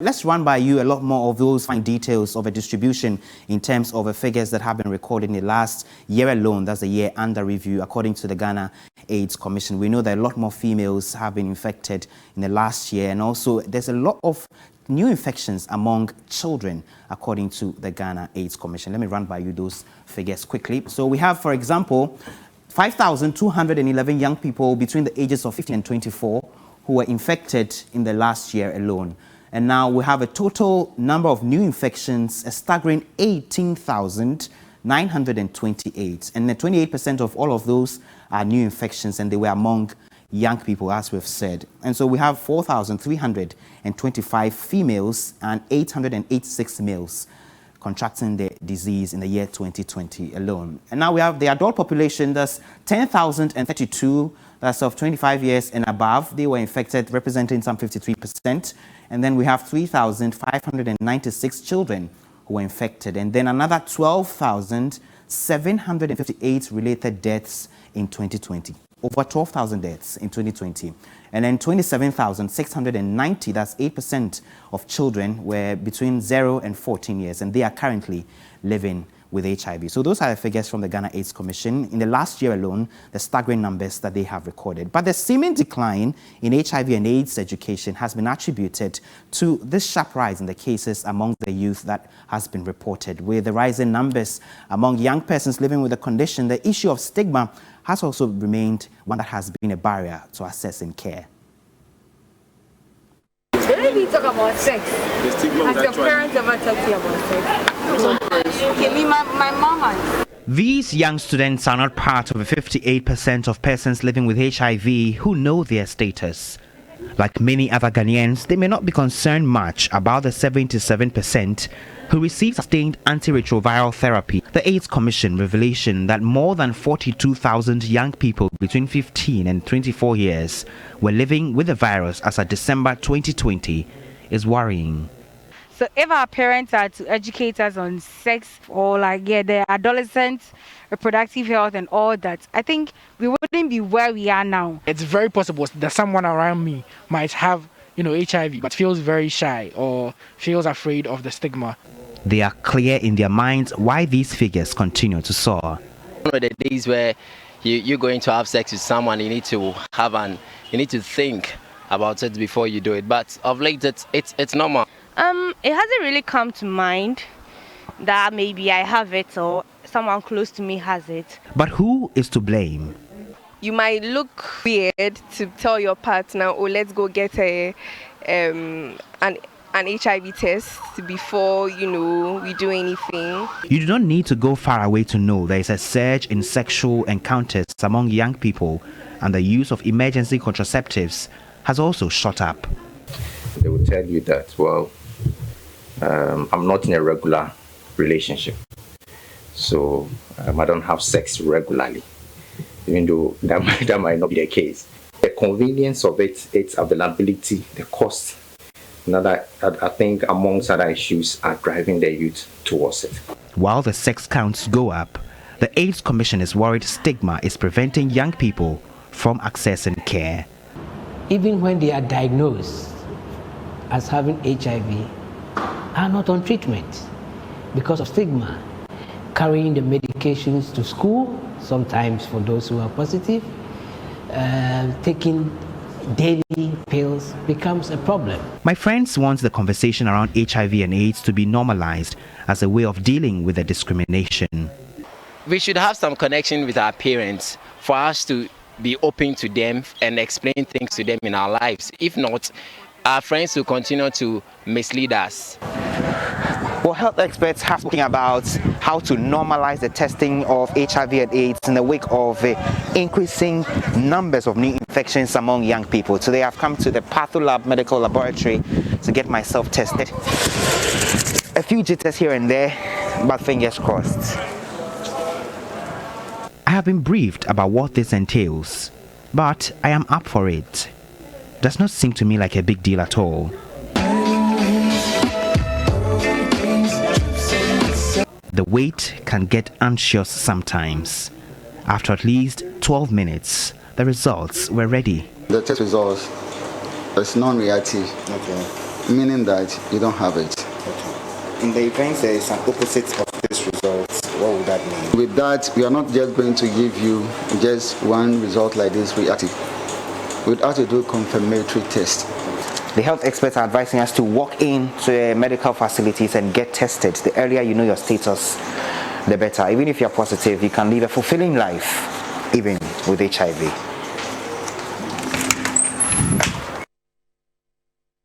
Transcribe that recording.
Let's run by you a lot more of those fine details of a distribution in terms of the figures that have been recorded in the last year alone. That's the year under review, according to the Ghana AIDS Commission. We know that a lot more females have been infected in the last year, and also there's a lot of new infections among children, according to the Ghana AIDS Commission. Let me run by you those figures quickly. So we have, for example, 5,211 young people between the ages of 15 and 24 who were infected in the last year alone. And now we have a total number of new infections, a staggering 18,928. And 28% of all of those are new infections, and they were among young people, as we've said. And so we have 4,325 females and 886 males contracting the disease in the year 2020 alone. And now we have the adult population, that's 10,032, that's of 25 years and above. They were infected, representing some 53%. And then we have 3,596 children who were infected. And then another 12,758 related deaths in 2020. Over 12,000 deaths in 2020. And then 27,690, that's 8% of children, were between 0 and 14 years, and they are currently living with HIV. So those are the figures from the Ghana AIDS Commission. In the last year alone, the staggering numbers that they have recorded. But the seeming decline in HIV and AIDS education has been attributed to this sharp rise in the cases among the youth that has been reported. With the rising numbers among young persons living with the condition, the issue of stigma has also remained one that has been a barrier to accessing care. When we talk about sex, has your parents ever talked to you about sex? Okay, me, my mama. These young students are not part of the 58% of persons living with HIV who know their status. Like many other Ghanaians, they may not be concerned much about the 77% who receive sustained antiretroviral therapy. The AIDS Commission revelation that more than 42,000 young people between 15 and 24 years were living with the virus as of December 2020 is worrying. So if our parents are to educate us on sex or the adolescent reproductive health and all that, I think we wouldn't be where we are now. It's very possible that someone around me might have, HIV, but feels very shy or feels afraid of the stigma. They are clear in their minds why these figures continue to soar. One of the days where you're going to have sex with someone, you need to think about it before you do it. But of late, it's normal. It hasn't really come to mind that maybe I have it or someone close to me has it. But who is to blame? You might look weird to tell your partner, oh, let's go get an HIV test before, we do anything. You do not need to go far away to know there is a surge in sexual encounters among young people, and the use of emergency contraceptives has also shot up. They will tell you that, well, I'm not in a regular relationship, so I don't have sex regularly, even though that might not be the case. The convenience of it, its availability, the cost, I think amongst other issues are driving the youth towards it. While the sex counts go up, the AIDS Commission is worried stigma is preventing young people from accessing care. Even when they are diagnosed as having HIV, are not on treatment because of stigma. Carrying the medications to school, sometimes for those who are positive, taking daily pills becomes a problem. My friends want the conversation around HIV and AIDS to be normalized as a way of dealing with the discrimination. We should have some connection with our parents for us to be open to them and explain things to them in our lives. If not, our friends will continue to mislead us. Well, health experts have spoken about how to normalize the testing of HIV and AIDS in the wake of increasing numbers of new infections among young people. Today I've come to the Patholab Medical Laboratory to get myself tested. A few jitters here and there, but fingers crossed. I have been briefed about what this entails, but I am up for it. Does not seem to me like a big deal at all. The wait can get anxious sometimes. After at least 12 minutes, the results were ready. The test results is non-reactive. meaning that you don't have it. In the event there is an opposite of this result, what would that mean? With that, we are not just going to give you just one result like this reactive. We'd have to do confirmatory test. The health experts are advising us to walk into medical facilities and get tested. The earlier you know your status, the better. Even if you're positive, you can live a fulfilling life, even with HIV.